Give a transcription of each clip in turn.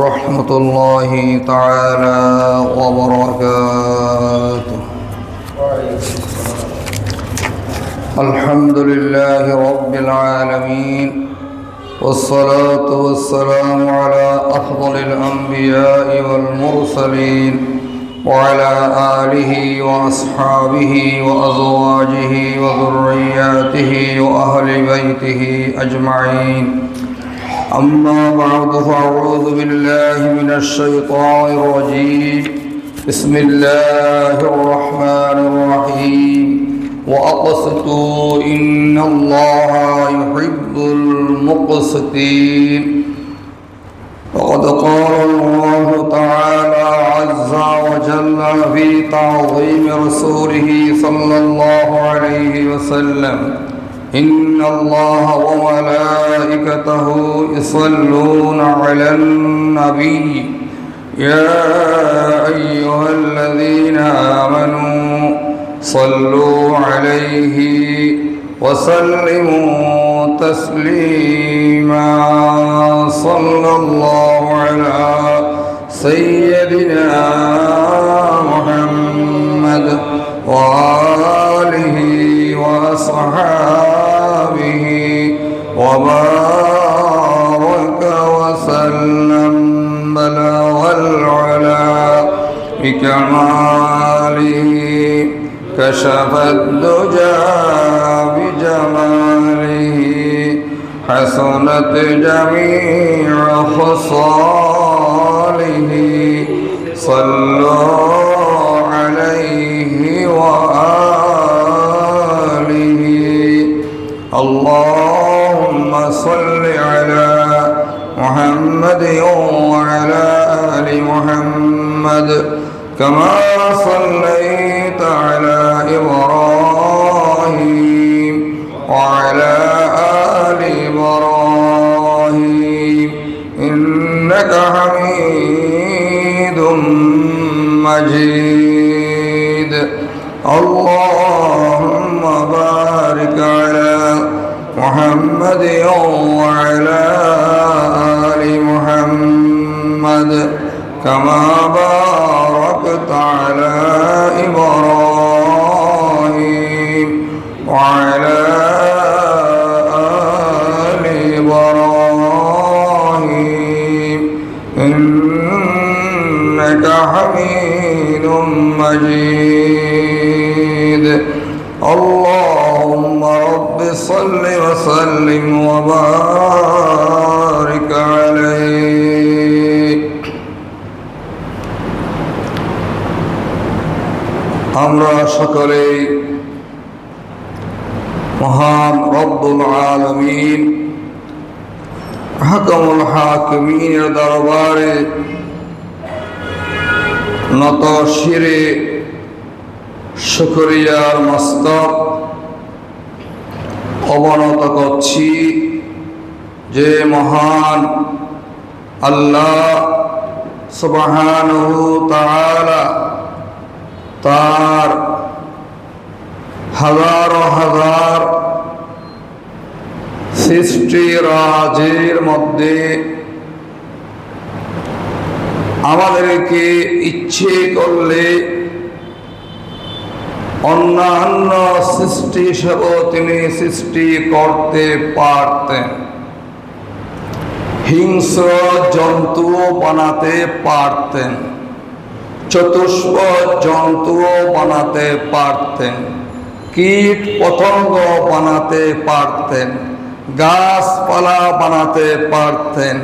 ورحمة الله تعالى وبركاته. الحمد لله رب العالمين، والصلاة والسلام على أفضل الأنبياء والمرسلين وعلى آله وأصحابه وأزواجه وذرياته وأهل بيته أجمعين. أما بعد، فأعوذ بالله من الشيطان الرجيم. بسم الله الرحمن الرحيم. وأقسطوا إن الله يحب المقسطين. وقد قال الله تعالى عز وجل في تعظيم رسوله صلى الله عليه وسلم: إن الله وملائكته يصلون على النبي يا أيها الذين آمنوا صلوا عليه وسلموا تسليما. صلى الله على سيدنا محمد وآله وأصحابه وبارك وسلم. بلغ العلا بكماله، كشف الدجى بجماله، حسنت جميع خصاله. صلوا عليه وآله. اللهم صل على محمد وعلى آل محمد كما صليت على إبراهيم وعلى آل إبراهيم إنك حميد مجيد. اللهم بارك على محمد وعلى آل محمد كما باركت على إبراهيم وعلى آل إبراهيم إنك حميد مجيد. اللهم رب صل وسلم وبارك عليه. আমরা সকলেই মহান রব্বুল আলামিন হাকামুল হাকিমিনের দরবারে নত শিরে শুকরিয়ার মস্তক অবনত করছি যে মহান আল্লাহ সুবহানাহু তাআলা তার হাজার হাজার সৃষ্টি রাজের মধ্যে আমাদেরকে ইচ্ছে করলে অন্যান্য সৃষ্টি হিসেব তিনি সৃষ্টি করতে পারতেন, হিংস্র জন্তুও বানাতে পারতেন, চতুষ্প জন্তুও বানাতে পারতেন, কীট পতঙ্গ বানাতে পারতেন, গাছপালা বানাতে পারতেন,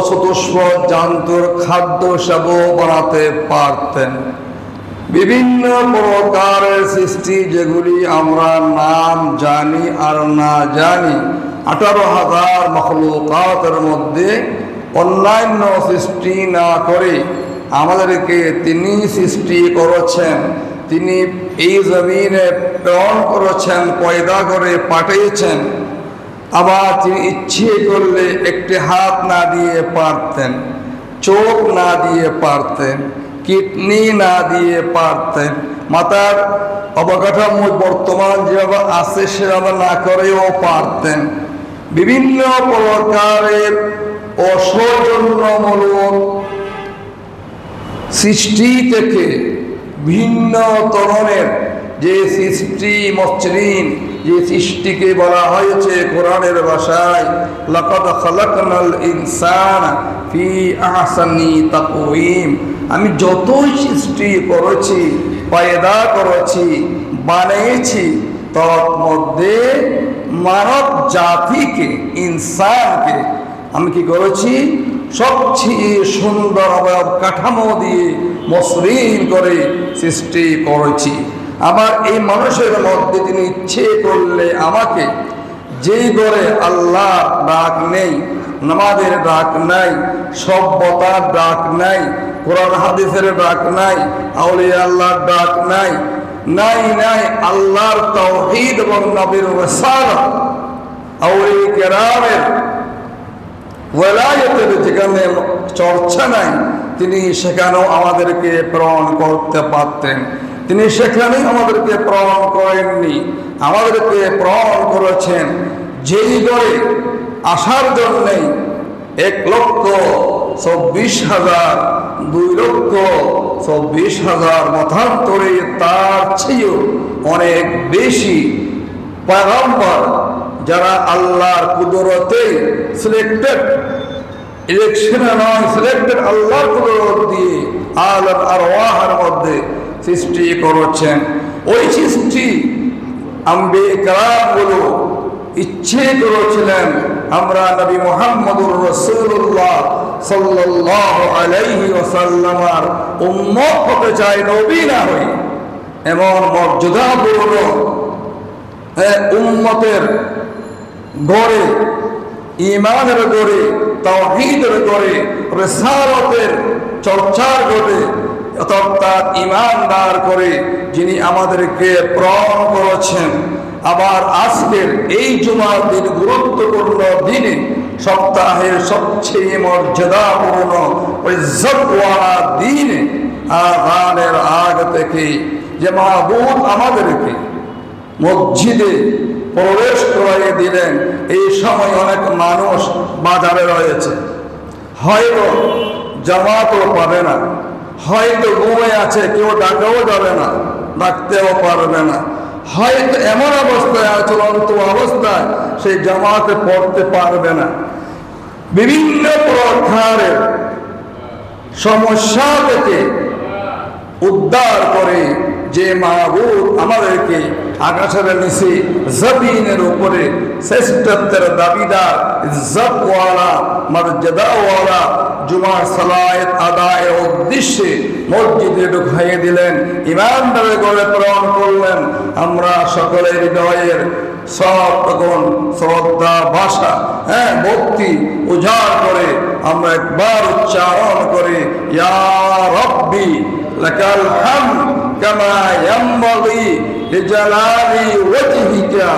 চতুষ্প জন্তুর খাদ্য হিসাবেও বানাতে পারতেন। বিভিন্ন প্রকারের সৃষ্টি যেগুলি আমরা নাম জানি আর না জানি, 18,000 মখলুকাতের মধ্যে অন্যান্য সৃষ্টি না করে আমাদেরকে তিনি সৃষ্টি করেছেন, তিনি এই জমিনে প্রেরণ করেছেন, পয়দা করে পাঠিয়েছেন। আবার তিনি ইচ্ছে করলে একটি হাত না দিয়ে পারতেন, চোখ না দিয়ে পারতেন, কিডনি না দিয়ে পারতেন, মাথার অবকাঠামো বর্তমান যেভাবে আছে সেভাবে না করেও পারতেন। বিভিন্ন প্রকারের অসৌজন্য বৈচিত্র্যমূলক সৃষ্টি থেকে ভিন্ন ধরনের যে সৃষ্টি মসৃণ, যে সৃষ্টিকে বলা হয়েছে কোরআনের ভাষায় লাকাদ খালাকনাল ইনসানা ফি আহসানি তাকওয়িম। আমি যতই সৃষ্টি করেছি, পয়দা করেছি, বানিয়েছি, তার মধ্যে মানব জাতিকে, ইনসানকে আমি কি করেছি? সবচেয়ে সুন্দর অবয়ব কাঠামো দিয়ে মসৃণ করে সৃষ্টি করেছি। আবার এই মানুষের মধ্যে তিনি ইচ্ছে করলে আমাকে, যেই ঘরে আল্লাহ ডাক নেই, নামাজের ডাক নাই, সভ্যতার ডাক নাই, কোরআন হাদিসের ডাক নাই, আউলিয়া আল্লাহর ডাক নাই, নাই নাই আল্লাহর তাওহীদ এবং নবীর রিসালাত, আউলিয়া কেরামের ওয়ালায়াতের যেখানে চর্চা নাই, তিনি সেখানেও আমাদেরকে প্রেরণ করতে পারতেন। তিনি সেখানেই আমাদেরকে প্রেরণ করেননি, আমাদেরকে প্রেরণ করেছেন যেই ঘরে আসার জন্যে 1,24,000, 2,24,000 মতান্তরে তার চেয়েও অনেক বেশি পয়গম্বর যারা আল্লাহর কুদরতে সিলেক্টেড, ইলেকশনে নয়, সিলেক্টেড আল্লাহর কুদরত দিয়ে আলম আরওয়াহের মধ্যে সৃষ্টি করেছেন। ওই সৃষ্টি আম্বিয়া কেরামগুলো ইচ্ছে করেছিলেন আমরা নবী মুহাম্মদুর রাসূলুল্লাহ সাল্লাল্লাহু আলাইহি ওয়াসাল্লামের উম্মত হতে চাই, নবী না হই। এমন মর্যাদাপূর্ণ উম্মতের গড়ে, ঈমানের গড়ে, তাওহীদের গড়ে, রিসালাতের চর্চার গড়ে অর্থাৎ ঈমানদার করে যিনি আমাদেরকে প্রেরণ করেছেন। আবার আজকের এই জুমার দিন, গুরুত্বপূর্ণ দিনে, সপ্তাহের সবচেয়ে মর্যাদাপূর্ণ ইজ্জতওয়ালা দিনে আযানের আগ থেকে যে মাহবুব আমাদেরকে মসজিদে প্রবেশ করাইয়ে দিলেন, এই সময় অনেক মানুষ বাজারে রয়েছে, হয়তো জামাতও পাবে না, হয়তো ঘুমে আছে, কেউ ডাকাও যাবে না, ডাকতেও পারবে না, হয়তো এমন অবস্থায় চলন্ত অবস্থায় সেই জামাতে পড়তে পারবে না। বিভিন্ন প্রকারের সমস্যা থেকে উদ্ধার করে যে মাহবুব আমাদেরকে আকাশের নিচে জমিনের উপরে শ্রেষ্ঠত্বের দাবিদার, ইজ্জতওয়ালা, মর্যাদাওয়ালা জুমার সালাত আদায়ের উদ্দেশ্যে মসজিদে ঢুকাইয়ে দিলেন, ইমানদারের ঘরে প্রেরণ করলেন। আমরা সকলের হৃদয়ের সব তখন শ্রদ্ধা, ভাষা, ভক্তি উজাড় করে আমরা একবার উচ্চারণ করে ইয়া রব্বি লাকাল হামদ কামা ইয়ানবাগি লিজালালি ওয়াজহিকা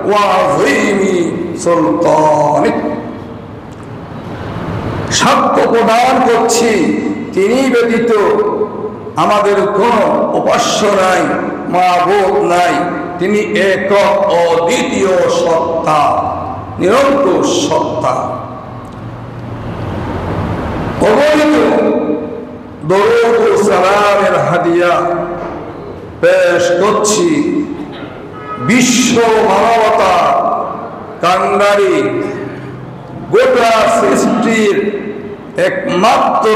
ওয়া আযীমি সুলতানিক। সাক্ষ্য প্রদান করছি তিনি ব্যতীত আমাদের কোনো উপাস্য নাই, মাবুদ নাই। তিনি একক অদ্বিতীয় সত্তা, নিরঙ্কুশ সত্তা। অগণিত দরুদ ও সালামের হাদিয়া পেশ করছি বিশ্ব মানবতা কান্ডারি, গোটা সৃষ্টির একমাত্র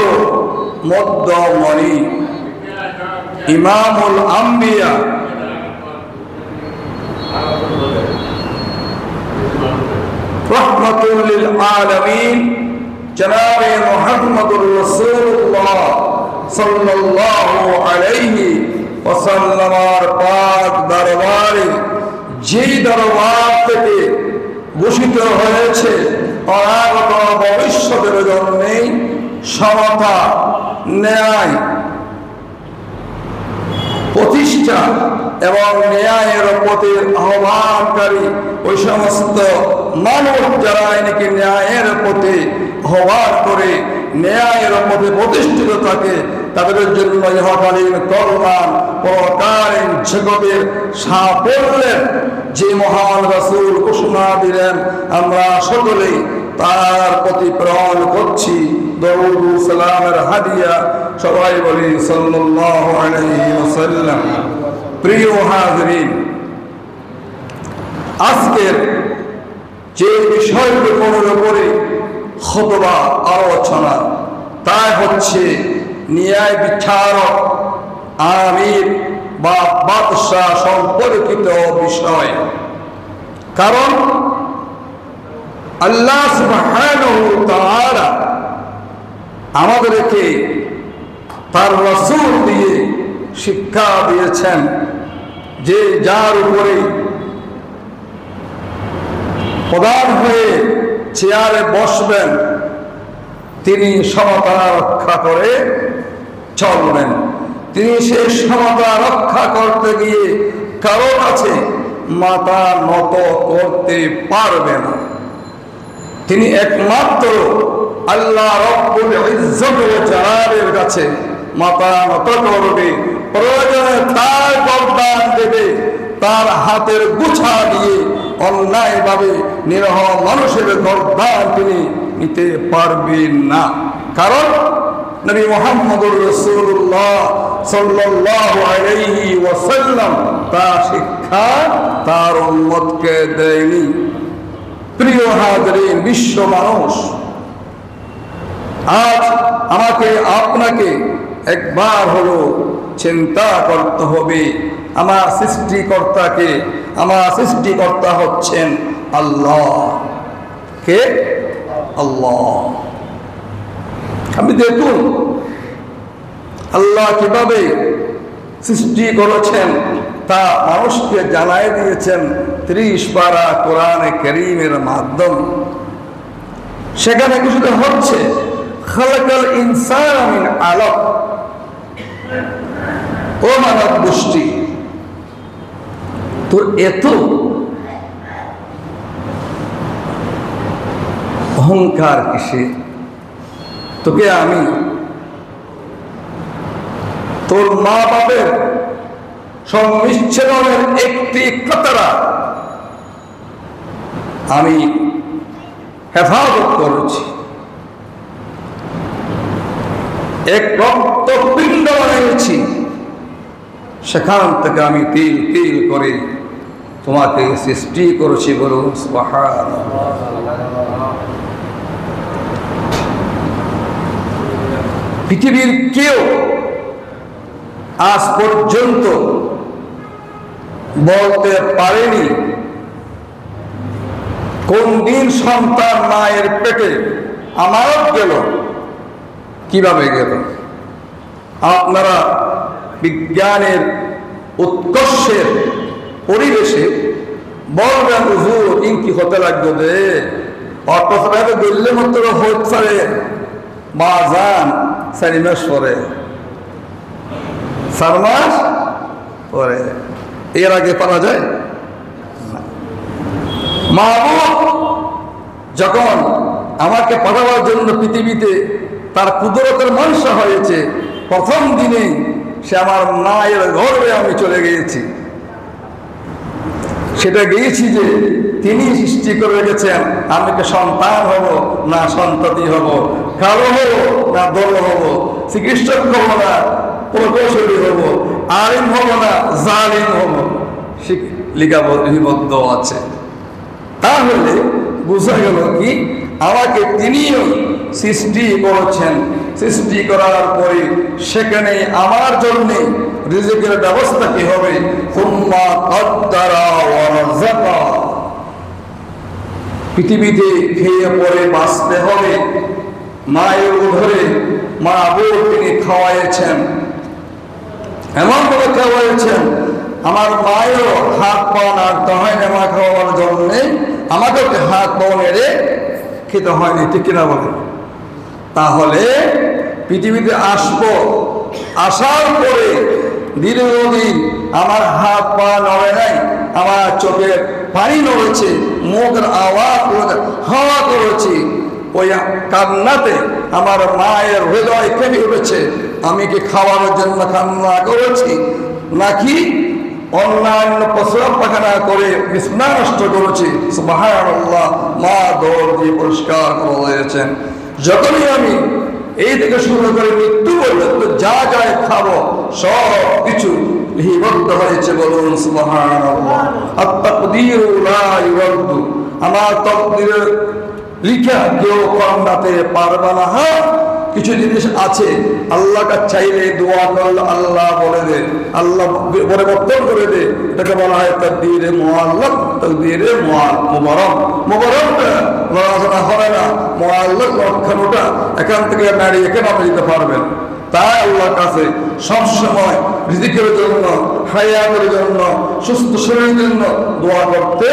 মধ্যমণি, ইমামুল আম্বিয়া, রহমাতুল লিল আলামিন, জনাবে মুহাম্মদুর রাসূলুল্লাহ সাল্লাল্লাহু আলাইহি ওয়াসাল্লামের পাক দরবারে, যেই দরবার থেকে ঘোষিত হয়েছে অনাগত ভবিষ্যতের জন্য সমতা, ন্যায় প্রতিষ্ঠা এবং ন্যায়ের প্রতি আহ্বানকারী ওই সমস্ত মানুষ যারা নাকি ন্যায়ের প্রতি আহ্বান করে ন্যায়ের পথে প্রতিষ্ঠিত থাকে, তাদের জন্য ইহকালীন কল্যাণ, পরকালীন জগতের সাফল্যের যে মহান রাসূল ঘোষণা দিলেন, আমরা সকলেই তার প্রতি প্রেরণ করছি দরুদ হাদিয়া। সবাই বলি সাল্লাল্লাহু আলাইহি ওয়াসাল্লাম। প্রিয় হাজিরিন, আজকের যে বিষয়গুলোর উপরে খুতবা আলোচনা তা হচ্ছে ন্যায় বিচারক, আমির বা বাদশাহ সম্পর্কিত বিষয়। কারণ আল্লাহ সুবহানাহু ওয়া তাআলা আমাদেরকে তার রাসূল দিয়ে শিক্ষা দিয়েছেন যে যার উপরে প্রধান হয়ে চেয়ারে বসবেন তিনি সমতা রক্ষা করে চলবেন। তিনি সেই সমতা রক্ষা করতে গিয়ে কারো কাছে মাথা নত করতে পারবে না। তিনি একমাত্র আল্লাহ রব্বুল ইজ্জত ওয়া জালালের কাছে মাথা নত করবে। প্রয়োজনে তার গর্দান দেবে, তার হাতের গুছা দিয়ে অন্যায়ভাবে নিরহ মানুষের গর্দান তিনি নিতে পারবেন না। কারণ নবী মুহাম্মদুর রাসূলুল্লাহ সাল্লাল্লাহু আলাইহি ওয়াসাল্লাম তার শিক্ষা তার উম্মতকে দেয়নি। প্রিয় হাজিরিন, বিশ্ব মানুষ, আজ আমাকে আপনাকে একবার হলো চিন্তা করতে হবে আমার সৃষ্টিকর্তাকে। আমার সৃষ্টিকর্তা হচ্ছেন আল্লাহ। কে? আল্লাহ। আপনি দেখুন আল্লাহ কিভাবে সৃষ্টি করেছেন তা মানুষকে জানাই দিয়েছেন 30 পারা কোরআনে কারীমের মাধ্যমে। সেখানে কিছুটা হচ্ছে খালাকাল ইনসানা মিন আলাক। ও মানব গোষ্ঠী, তো এত অহংকার কিসে? তোকে আমি তোর মা বাপের সংমিশ্রণের একটি কাতরা আমি হেফাজত করেছি, এক রক্তপিণ্ড বানিয়েছি, সেখান থেকে আমি তিল তিল করে তোমাকে সৃষ্টি করেছি। বলুন সুবহানাল্লাহ। পৃথিবীর কেউ আজ পর্যন্ত বলতে পারেনি কোন দিন সন্তান মায়ের পেটে আমানত গেল, কিভাবে গেল। আপনারা বিজ্ঞানের উৎকর্ষের পরিবেশে বলবেন হুজুর ইনকি হতে লাগবে দে অর্থসাথে দিল্লি মাত্র হচ্ছে মা যান 4 মাস পরে, 4 মাস পরে, এর আগে পারা যায় না। মাহবুব যখন আমাকে পাঠাবার জন্য পৃথিবীতে তার কুদরতের মনসা হয়েছে, প্রথম দিনে সে আমার মায়ের গর্ভে আমি চলে গিয়েছি। সেটা গিয়েছি যে তিনি সৃষ্টি করে রেখেছেন আমি কি সন্তান হব না সন্ততি হব, কালো হব না দল হব, চিকিৎসক হব না প্রকৌশলী হব, আলিম হব না জালিম হব, লিখিবদ্ধ আছে। তাহলে বোঝা গেল কি আমাকে তিনিও সৃষ্টি করেছেন। সৃষ্টি করার পরে সেখানে আমার জন্য রিজিকের ব্যবস্থা কি হবে, সুম্মা কদ্দারা ওয়া রাযাকা। পৃথিবীতে খেয়ে পরে বাঁচতে হবে। মায়ের উদরে মা বউ তিনি খাওয়াইছেন, এমন করে খাওয়াইছেন আমার মায়েরও হাত পা নাড়তে হয় না মা খাওয়ার জন্যে, আমাদেরকে হাত পা নেড়ে খেতে হয়নি, ঠিক কিনা বলে। তাহলে পৃথিবীতে আসবো, আসার পরে দীর্ঘদিন আমার হাত পা নড়ে নাই, আমার চোখের পানি নড়েছে, মুখের আওয়াজ হাওয়া করেছি, ওই কান্নাতে আমার মায়ের হৃদয় কেঁপে উঠেছে। আমি কি খাওয়ানোর জন্য কান্না করেছি নাকি অন্যান্য প্রস্রাব পায়খানা করে বিছানা নষ্ট করেছি? সুবহানাল্লাহ, মা দৌড় দিয়ে পরিষ্কার করে দিয়েছেন। যখনই আমি এই থেকে শুরু করে মৃত্যু পর্যন্ত যা যায় খাবো সব কিছু লিপিবদ্ধ হয়েছে। বলুন সুবহানাল্লাহ। আত-তাকদীরু লা ইউরাদ্দু, আমার তাকদীরের লিখা কেউ পাল্টাতে পারবে না। হ্যাঁ, কিছু জিনিস আছে আল্লাহ কা চাইলে দোয়া করলে আল্লাহ বলে দে, আল্লাহ পরিবর্তন করে দে। এটাকে বলা হয় তাকদীরে মুআল্লাক, তাকদীরে মুবারক। মুবারকটা বলা হবে না, মুআল্লাক লক্ষণটা এখান থেকে নাড়িয়ে নামে দিতে পারবেন। তাই আল্লাহর কাছে সবসময় রিজিকের জন্য, হায়াতের জন্য, সুস্থ শরীরের জন্য দোয়া করতে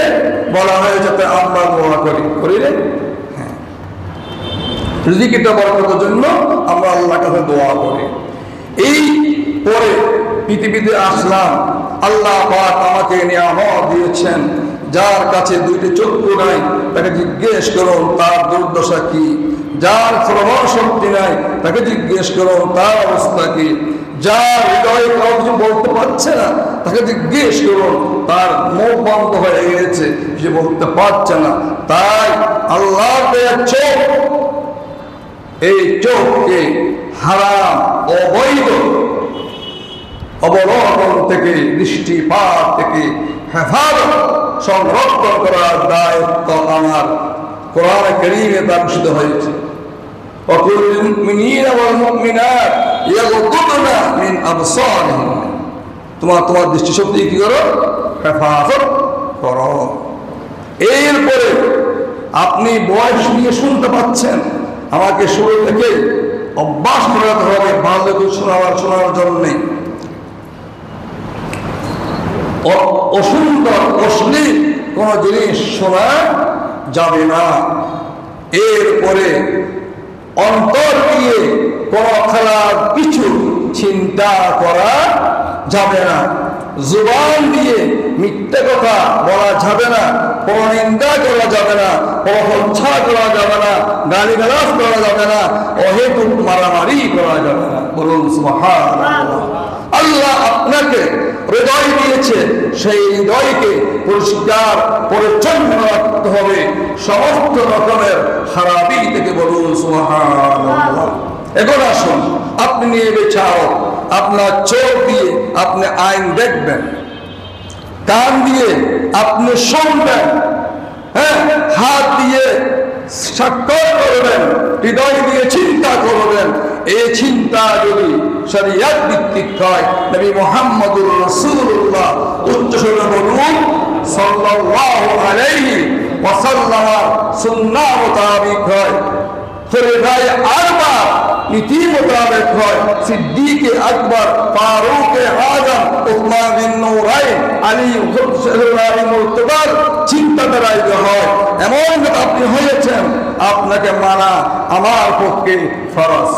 বলা হয়, যাতে আমরা দোয়া করি রে। রিজিকটা বরকতের জন্য আমরা আল্লাহর কাছে দোয়া করি। এই পরে পৃথিবীতে আসলাম, আল্লাহ পাক আমাকে নিয়ামত দিয়েছেন। যার কাছে দুইটি চক্ষু নাই তাকে জিজ্ঞেস করুন তার দুর্দশা কি। যার শ্রবণ শক্তি নাই তাকে জিজ্ঞেস করুন তার অবস্থা কি। যার হৃদয়ে কাউ কিছু বলতে পারছে না তাকে জিজ্ঞেস করুন তার মুখ বন্ধ হয়ে গেছে, সে বলতে পারছে না। তাই আল্লাহর দেয়া চোখ, এই চোখকে হারাম অবৈধ অবলম্বন থেকে, দৃষ্টিপাত থেকে হেফাজত সংরক্ষণ করার দায়িত্ব আমার। কোরআনে কারীমে তা ঘোষিত হয়েছে, ওয়াকুল লিল মুমিনিনা ওয়াল মুমিনাত ইয়াগুদ্দুনা মিন আবসারিহিম। তোমার দৃষ্টিশক্তি কি করো? হেফাজত করো। এরপরে আপনি বয়স নিয়ে শুনতে পাচ্ছেন, আমাকে শুরু থেকে অভ্যাস করাতে হবে ভালো কিছু শোনার জন্যে। অসুন্দর অশ্লীল কোন জিনিস শোনা যাবে না। এরপরে অন্তর দিয়ে কোন খারাপ কিছু চিন্তা করা যাবে না। জুবান দিয়ে মিথ্যা কথা বলা যাবে না, পরনিন্দা করা যাবে না, পরহত্যা করা যাবে না, গালিগালাজ করা যাবে না, অহেতুক মারামারি করা যাবে না। বলুন সুবহানাল্লাহ। আল্লাহ আপনাকে হৃদয় দিয়েছে, সেই হৃদয়কে পরিষ্কার পরিচ্ছন্ন রাখতে হবে সমস্ত রকমের খারাপি থেকে। বলুন সুবহানাল্লাহ। এখন আসুন, আপনি নিয়ে বিচারক। আপনার চোখ দিয়ে আপনি আইন দেখবেন, কান দিয়ে আপনি শুনবেন, হ্যাঁ, হাত দিয়ে স্বাক্ষর করবেন, হৃদয় দিয়ে চিন্তা করবেন। এই চিন্তা যদি শরীয়ত ভিত্তিক হয়, নবী মুহাম্মদুর রাসূলুল্লাহ উচ্চস্বরে বলুন সাল্লাল্লাহু আলাইহি ওয়াসাল্লাম সুন্নাহ মোতাবেক হয়, খলিফায়ে আরবা নীতি মোতাবেক হয়, সিদ্দিকে আকবর, ফারুকে আজম, উসমান বিন নুরাইন, আলী মুর্তদার চিন্তাধারায় হয়। এমন আপনি হয়েছেন, আপনাকে মানা আমার পক্ষে ফরজ।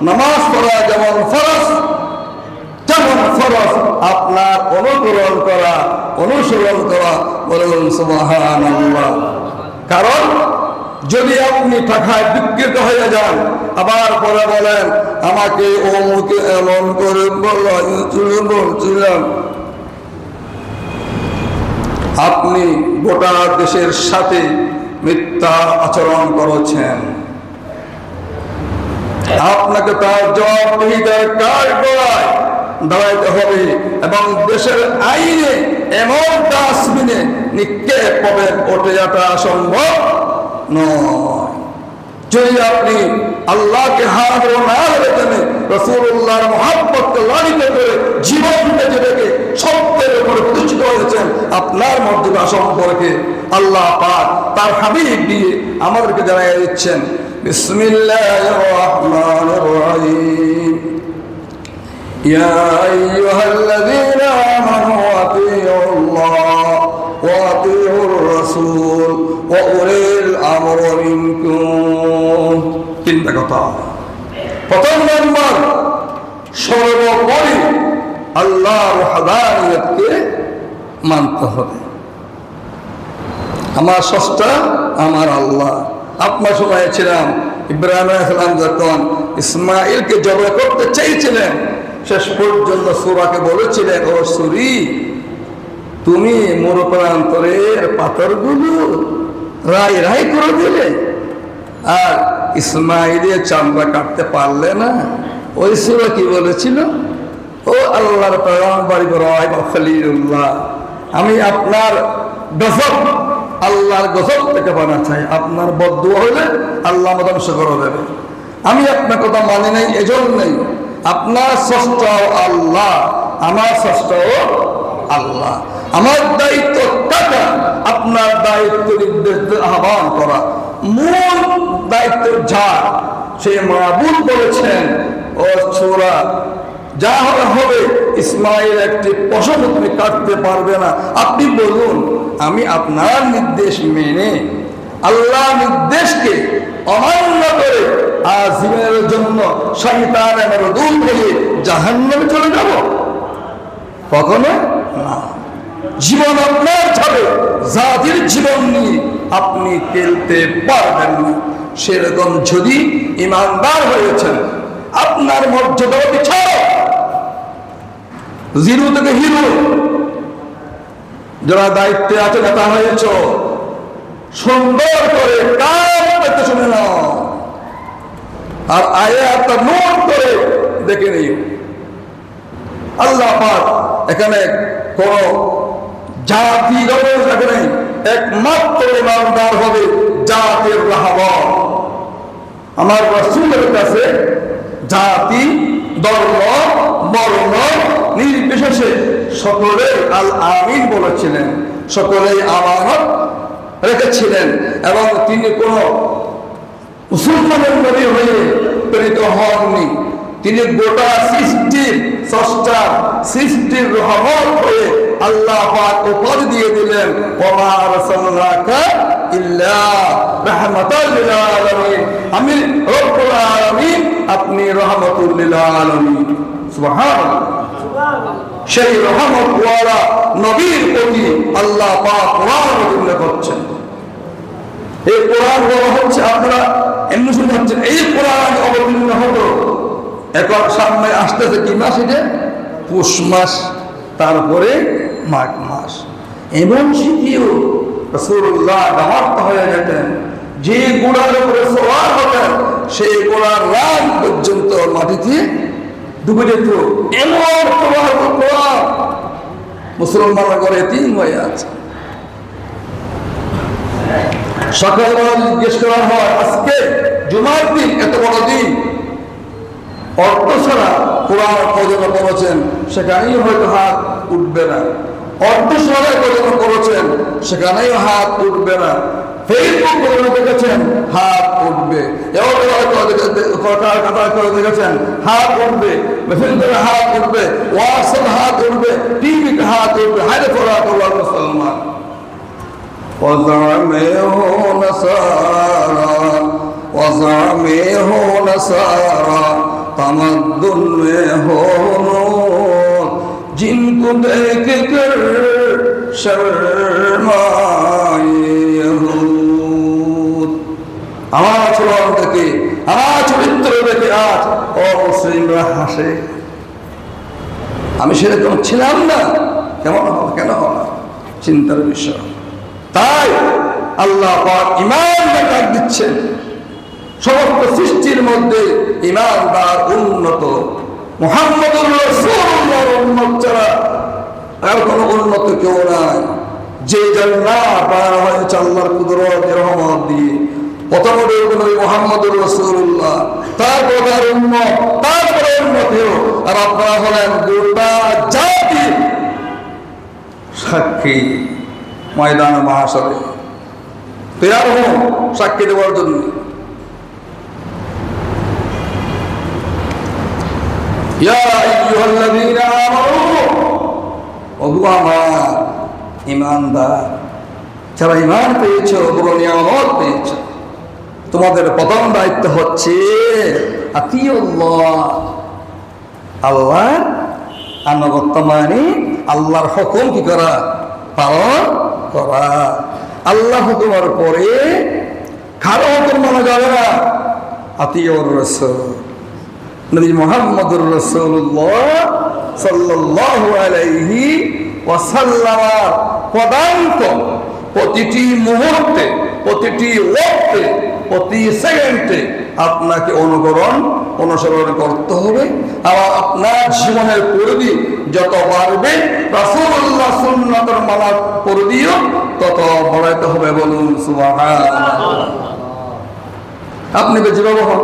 নামাজ পড়া যেমন ফরজ, তেমন ফরজ আপনার অনুকরণ করা, অনুসরণ করা। বলুন সুবহানাল্লাহ। কারণ যদি আপনি টাকায় বিকৃত হয়ে যান, আবার পরে বলেন আমাকে অমুকে এমন করে বলছিলাম, আপনি গোটা দেশের সাথে মিথ্যা আচরণ করেছেন। আপনাকে তার জবাবদিহিতার কাঠগড়ায় দাঁড়াইতে হবে এবং দেশের আইনে এমন ডাস্টবিনে নিক্ষেপ হবে ওঠে যাওয়া সম্ভব নয়। যদি আপনি আল্লাহকে হারাবো না রেখে রাসূলুল্লাহর মুহাব্বতকে লালিত করে জীবন বেঁচে রেখে সত্যের উপরে প্রতিষ্ঠিত হয়েছেন, আপনার মর্যাদা সম্পর্কে আল্লাহ পাক তার হাবিব দিয়ে আমাদেরকে জানিয়ে দিচ্ছেন। বিসমিল্লাহির রহমানির রহিম। ইয়া আইয়ুহাল্লাযীনা আমানু আতিউল্লাহ ওয়া আতিউর রাসূল ওয়া উলিল আমরি মিনকুম। তিনটা কথা। প্রথম নম্বর, সর্বোপরি আল্লাহর ওয়াহদানিয়তকে মানতে হবে। আমার স্রষ্টা আমার আল্লাহ। আপনার শুনেছিলাম ইব্রাহিম আলাইহিস সালাম যখন ইসমাঈলকে জবাই করতে চেয়েছিলেন, শেষ পর্যন্ত সূরাকে বলেছিলেন, ও সূরি, তুমি মোর প্রান্তরের পাথরগুলো রাই রাই করে দিলে, আর ইসমাইলের চামড়া কাটতে পারলে না। ওই সূরা কি বলেছিল? ও আল্লাহর পয়গম্বর ইব্রাহিম খলিলুল্লাহ, আমি আপনার গজব, আল্লাহর গজব থেকে বানা চাই। আপনার বদদুয়া হলে আল্লাহ আমাকে ধ্বংস করে দেবে। আমি আপনার কথা মানি নাই, এজন্যই আপনার স্রষ্টাও আল্লাহ, আমার স্রষ্টাও আল্লাহ। আমার দায়িত্ব টাকা, আপনার দায়িত্ব নির্দেশ আহ্বান করা। মূল দায়িত্ব যা, সে মাবুদ বলেছেন ও সূরা যা হবে, ইসমাইল একটি পশম তুমি কাটতে পারবে না। আপনি বলুন, আমি আপনার নির্দেশ মেনে আল্লাহ নির্দেশকে অমান্য করে আজীবনের জন্য শয়তানের দূর হয়ে জাহান্নামে চলে যাব? কখনো না। জীবন আপনার যাবে, জাতির জীবন নিয়ে আপনি খেলতে পারবেন না। সেরকম যদি ইমানদার হয়েছেন, আপনার মর্যাদা বিছাড়, জিরো থেকে হিরো, যারা দায়িত্বে আছে নেতা হয়েছ, সুন্দর করে কান পেতে শুনে নাও, আর আয়াতটা নোট করে দেখে নিও। আল্লাহ পাক এখানে কোন জাতি গণেশ রাখে নেই, একমাত্র ইমানদার হবে জাতির রাহবার। আমার রাসূলের কাছে জাতি, ধর্ম, বর্ণ নির্বিশেষে সকলে আল আমিন বলেছিলেন, সকলেই আমানত রেখেছিলেন, এবং তিনি কোন মুসলমানের নবী হয়ে প্রেরিত হননি। তিনি গোটা সৃষ্টির স্রষ্টা, সৃষ্টির রহমত হয়ে আল্লাহ পাক উপাধি দিয়ে দিলেন, ওয়া আরসালনাকা ইল্লা রাহমাতাল লিল আলামিন। আমি রব্বুল আলামিন, আপনি রহমাতুল লিল আলামিন। সুবহানাল্লাহ। সেই রহমত ওয়ালা নবীর প্রতি আল্লাহ পাক কোরআন অবতীর্ণ করছেন। এই কোরআন বলা হচ্ছে, আপনারা এমনি শুনে হচ্ছেন, এই কোরআন অবতীর্ণ হতো। এখন সামনে আসতেছে কি মাস? এটা পুষ মাস, তারপরে মাঘ মাস। এবং সেটিও রাসূলুল্লাহ দাওয়াত হয়ে যেতেন, যে গোড়ার উপরে সওয়ার হতেন সেই গোড়ার রাত পর্যন্ত মাটিতে ডুবে যেত। এমন কোরআন মুসলমানরা করে তিন হয়ে আছে। সকালবেলা জিজ্ঞেস করা হয়, আজকে জুমার দিন, এত বড় দিন, অর্থ ছাড়া কোরআন কজন করেছেন, সেখানেই হয়তো হাত উঠবে না। অর্থ ছাড়া কজন করেছেন, সেখানেই হাত উঠবে না। ফেসবুক করে দেখেছেন, হাত উঠবে। করে দেখেছেন, হাত উঠবে। মেসেঞ্জারে হাত উঠবে, হোয়াটসঅ্যাপ হাত উঠবে, টিভিতে হাত উঠবে। হায়রে ফোরা করবার মুসলমান। तमद्दुन में हो नूर जिनको देख कर शर्माए यहूद। আমার আচরণ দেখে, আমার চরিত্র দেখে আজ অমুসলিমরা হাসে। আমি সেরকম ছিলাম না, কেমন হবে, কেন হবে, চিন্তার বিষয়। তাই আল্লাহ পাক ঈমান ডাক দিচ্ছেন। সমস্ত সৃষ্টির মধ্যে ঈমানদার উন্নত, মুহাম্মদুর রাসূলুল্লাহর উম্মত ছাড়া আর কোনো উন্নত কেউ নাই। যে জান্নাত পার হয়েছে আল্লাহর কুদরত রহমত দিয়ে, প্রথম নবী মুহাম্মদুর রাসূলুল্লাহ, তারপর তার উম্মত, তারপরে উম্মতেও। আর আপনারা হলেন গোটা জাতি সাক্ষী ময়দানে মাহশরে। তৈয়ার হন সাক্ষী দেওয়ার জন্য। ইয়া আইয়ুহাল্লাযীনা আমানু, ওগো আমার ঈমানদার যারা ঈমান পেয়েছো, বড় নিয়ামত পেয়েছো, তোমাদের প্রথম দায়িত্ব হচ্ছে আতিউল্লাহ, আল্লাহর আনুগত্য, মানে আল্লাহর হুকুম কি করা, পালন করা। আল্লাহ হুকুমের পরে কারো হুকুম মানা যাবে না। আতিউর রাসূল, নবী মুহাম্মদুর রাসূলুল্লাহ সাল্লাল্লাহু আলাইহি ওয়াসাল্লাম পদাঙ্ক প্রতিটি মুহূর্তে, প্রতিটি ওয়াক্তে প্রতি সেকেন্ডে আপনাকে অনুসরণ করতে হবে। আর আপনার জীবনের পরিধি যত বাড়বে, রাসূলুল্লাহ সুন্নাতের মানার পরিধিও তত বাড়াইতে হবে। বলুন সুবহানাল্লাহ। আপনি যেভাবে হন,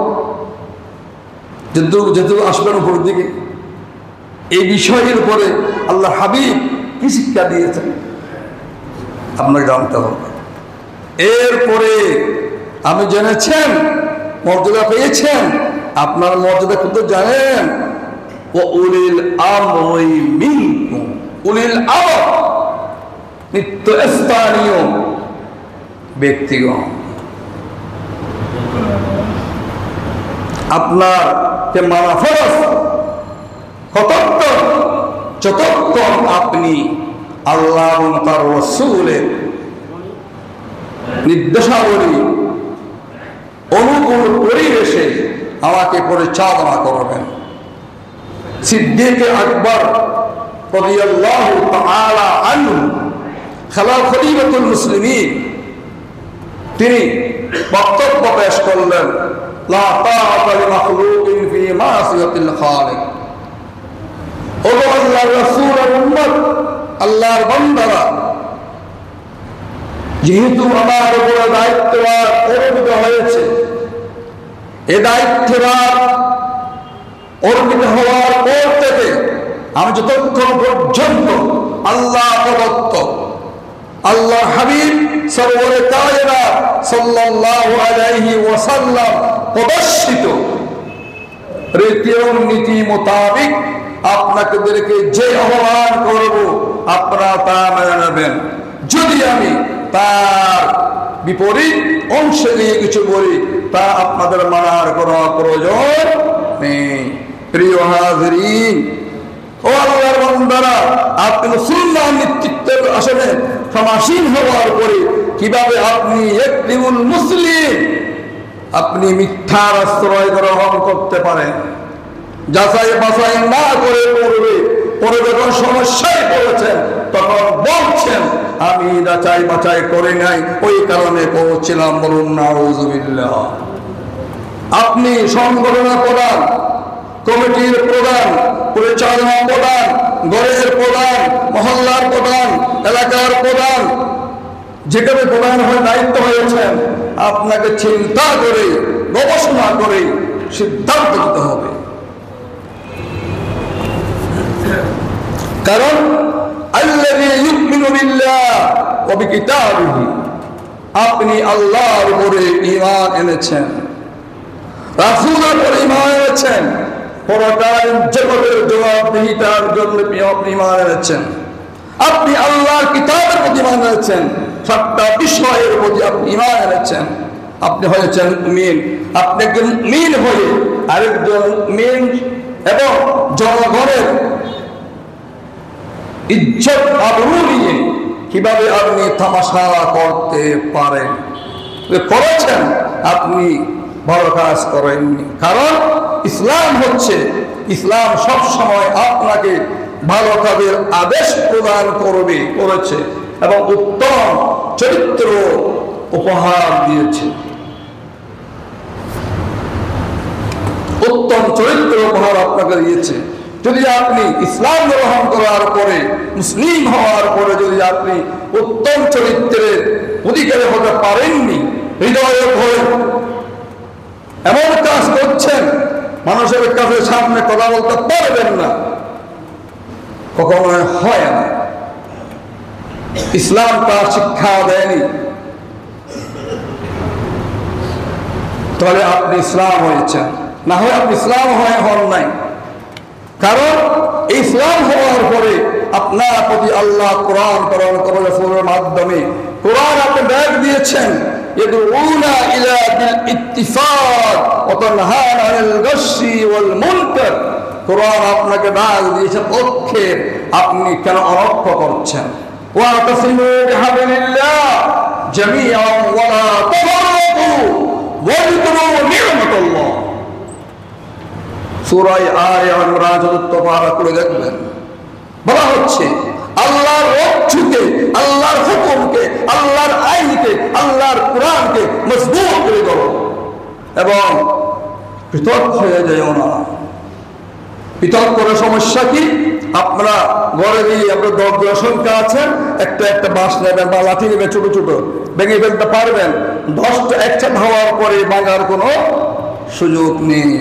যেহেতু আসবেন উপর দিকে, এই বিষয়ের উপরে আল্লাহ হাবিব কি শিক্ষা দিয়েছেন আপনাকে জানতে হবে। এরপরে আপনি জেনেছেন, মর্যাদা পেয়েছেন, আপনার মর্যাদা কিন্তু জানেন। ও উলিল আমরি মিনকুম, উলিল আমর নিত্যস্থানীয় ব্যক্তিগণ আপনার কে মানা ফরজ কতক্ষণ, যতক্ষণ আপনি আল্লাহ এবং তার রাসূলের নির্দেশাবলী অনুকূল পরিবেশে আমাকে পরিচালনা করবেন। সিদ্দিক আকবর রাদিয়াল্লাহু তাআলা আনহু খলিফাতুল মুসলিমিন, তিনি বক্তব্য পেশ করলেন, লা তাআতা লিমাখলুকিন ফি মাসিয়াতিল খালিক। ও আল্লাহর রাসূলের উম্মত, আল্লাহর বান্দারা, যেহেতু আমার উপরে দায়িত্বভার অর্পিত হয়েছে, এ দায়িত্বভার অর্পিত হওয়ার পর থেকে আমি যতক্ষণ পর্যন্ত আল্লাহ প্রদত্ত, আল্লাহ হাবিব সরওয়ারে কায়নাত সাল্লাল্লাহু আলাইহি ওয়াসাল্লাম প্রদর্শিত রীতি এবং নীতি মোতাবেক আপনাদেরকে যে আহ্বান করব আপনারা তা মেনে নেবেন। যদি আমি তার বিপরীত অংশে নিয়ে কিছু বলি, তা আপনাদের মানার কোনো প্রয়োজন নেই। প্রিয় হাজিরিন, ও আল্লাহর বান্দারা, আপনি রাসূলুল্লাহ নেতৃত্বের আসনে সমাসীন হওয়ার পরে কিভাবে আপনি ইকদিমুল মুসলিম, আপনি মিথ্যার আশ্রয় গ্রহণ করতে পারেন? যাচাই বাছাই না করে পরে যখন সমস্যায় পড়েছেন তখন বলছেন আমি যাচাই বাছাই করে নাই, ওই কারণে পৌঁছলাম। বলুন নাউযুবিল্লাহ। আপনি সংগঠনের প্রধান, কমিটির প্রধান, পরিচালনা প্রধান, ঘরের প্রধান, মহল্লার প্রধান, এলাকার প্রধান, যেখানে প্রধান হয়ে দায়িত্ব হয়েছেন, আপনাকে চিন্তা করে গবেষণা করে সিদ্ধান্ত নিতে হবে। কারণ আল্লাযী ইউমিনু বিল্লাহ ওয়া বিকিতাবিহি, আপনি আল্লাহর উপরে ঈমান এনেছেন, রাসূলের উপরে ঈমান এনেছেন, পরকাল জগতের জবাবদিহিতার জন্য আপনি ঈমান এনেছেন, আপনি আল্লাহর কিতাবের প্রতি ঈমান এনেছেন, সাতটা বিষয়ের প্রতি আপনি ঈমান এনেছেন, আপনি হয়েছেন মুমিন। আপনি একজন মুমিন হয়ে আরেকজন মুমিন এবং জনগণের ইজ্জত আবরু নিয়ে কিভাবে আপনি তামাশা করতে পারেন? করেছেন, আপনি ভালো কাজ করেননি। কারণ ইসলাম সব সময় আপনাকে ভালো কাজের আদেশ প্রদান করেছে এবং উত্তম চরিত্র উপহার দিয়েছে। উত্তম চরিত্র উপহার আপনাকে দিয়েছে। যদি আপনি ইসলাম গ্রহণ করার পরে, মুসলিম হওয়ার পরে যদি আপনি উত্তম চরিত্রের অধিকারী হতে পারেননি, হৃদয়ে ভরে এমন কাজ করছেন, মানুষের কাছে সামনে কথা বলতে পারবেন না, কখনো হয় না। ইসলাম তার শিক্ষা দেয়নি, তাহলে আপনি ইসলাম হয়েছেন, না হয় আপনি ইসলাম হন নাই। কারণ ইসলাম হওয়ার পরে আপনার প্রতি আল্লাহ কোরআন প্রেরণ করে রাসূলের মাধ্যমে কোরআন আপনি ডাক দিয়েছেন, ইয়াদউনা ইলা বিল ইত্তিফাক ওয়া তানহানা আনিল গাসসি ওয়াল মুনকার। কোরআন আপনাকে ডাক দিয়েছে পক্ষে, আপনি কেন অনর্থ করছেন? ওয়া তাসিমু বিহাবিলিল্লাহ জামিআন ওয়া লা তাফাররাকু ওয়াজকুরু নি'মাতাল্লাহ। সূরা আলে ইমরান ৪th পারা করে দেখবেন, বলা হচ্ছে আল্লাহ আল্লাহর রজ্জুকে, আল্লাহর হুকুমকে, আল্লাহর আইনকে, আল্লাহর কোরআনকে মজবুত করে ধরো এবং পৃথক হয়ে যাও না। পৃথক করে সমস্যা কি? আপনারা ঘরে দিয়ে আপনার 10 জন সংখ্যা আছেন, একটা একটা বাঁশ নেবেন বা লাঠি নেবেন, ছোট ছোট ভেঙে ফেলতে পারবেন। 10টা একসাথে হওয়ার পরে ভাঙার কোনো সুযোগ নেই।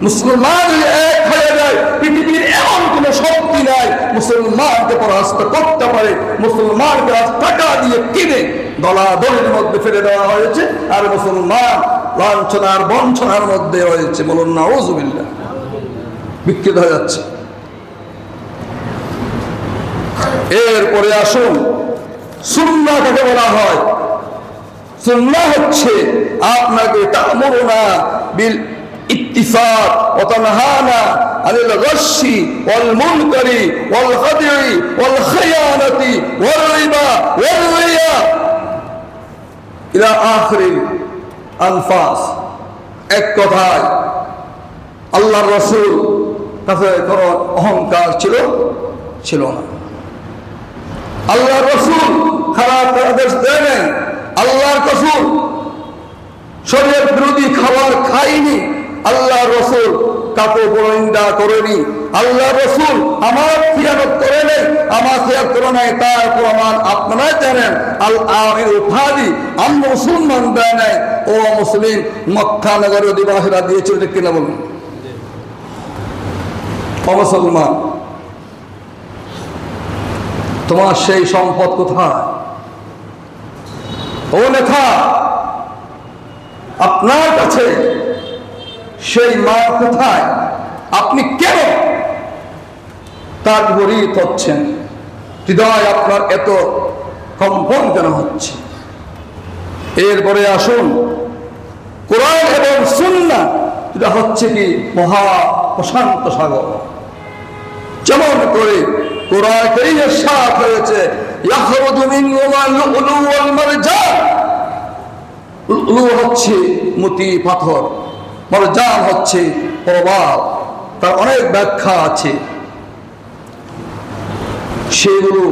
মুসলমান এক হয়ে যায়, পৃথিবীর এমন কোনো শক্তি নাই মুসলমানকে পরাস্ত করতে পারে। মুসলমানকে টাকা দিয়ে কিনে দলাদলের মধ্যে ফেলে দেওয়া হয়েছে, আর মুসলমান লাঞ্ছনার বঞ্চনার মধ্যে হয়েছে। বলুন নাউযুবিল্লাহ, বিকৃত হয়ে যাচ্ছে। এরপরে আসুন, সুন্নাহ কাকে বলা হয়? সুন্নাহ হচ্ছে আপনাকে তা'মুরুনা বিল ইত্তিফাক ওয়া তানহানা আনিল গাশশি ওয়াল মুনকারি ওয়াল খাদি'i ওয়াল খিয়ানাতি ওয়াল রিবা ওয়াল রিয়া ইলা আখিরিল আনফাস। এক কথায় আল্লাহর রাসূল কাছে কোনো অহংকার ছিল না। আল্লাহর রাসূল খারাপ আদেশ দেন, আল্লাহর রাসূল শরীয়ত বিরোধী খাবার খায়নি, আল্লাহর রাসূল কাউকে নিন্দা করেনি, আল্লাহর রাসূল আমার খিয়ানত করে নাই, আমার খিয়ানত করে নাই তার প্রমাণ আপনারা জানেন। আল আমির উঠাদি আমরা মুসলমান দেয় নাই, ও মুসলিম মক্কা নগরের অধিবাসীরা দিয়েছিল, ঠিক কিনা বলুন? ও মুসলমান, তোমার সেই সম্পদ কোথায়? ও নেতা, আপনার কাছে সেই মা কোথায়? আপনি কেন তার গরিব হচ্ছেন? হৃদয় আপনার এত কম্পন কেন হচ্ছে? এরপরে আসুন, কোরআন এবং সুন্নাহ এটা হচ্ছে কি মহা প্রশান্ত সাগর। যেমন করে কোরআন কারীমের ইরশাদ হয়েছে, ইয়াখরুজু মিনহুমা লুলু ওয়াল মারজান। লুলু হচ্ছে মতি পাথর, মারজান হচ্ছে প্রবাল। তার অনেক ব্যাখ্যা আছে। সেগুলো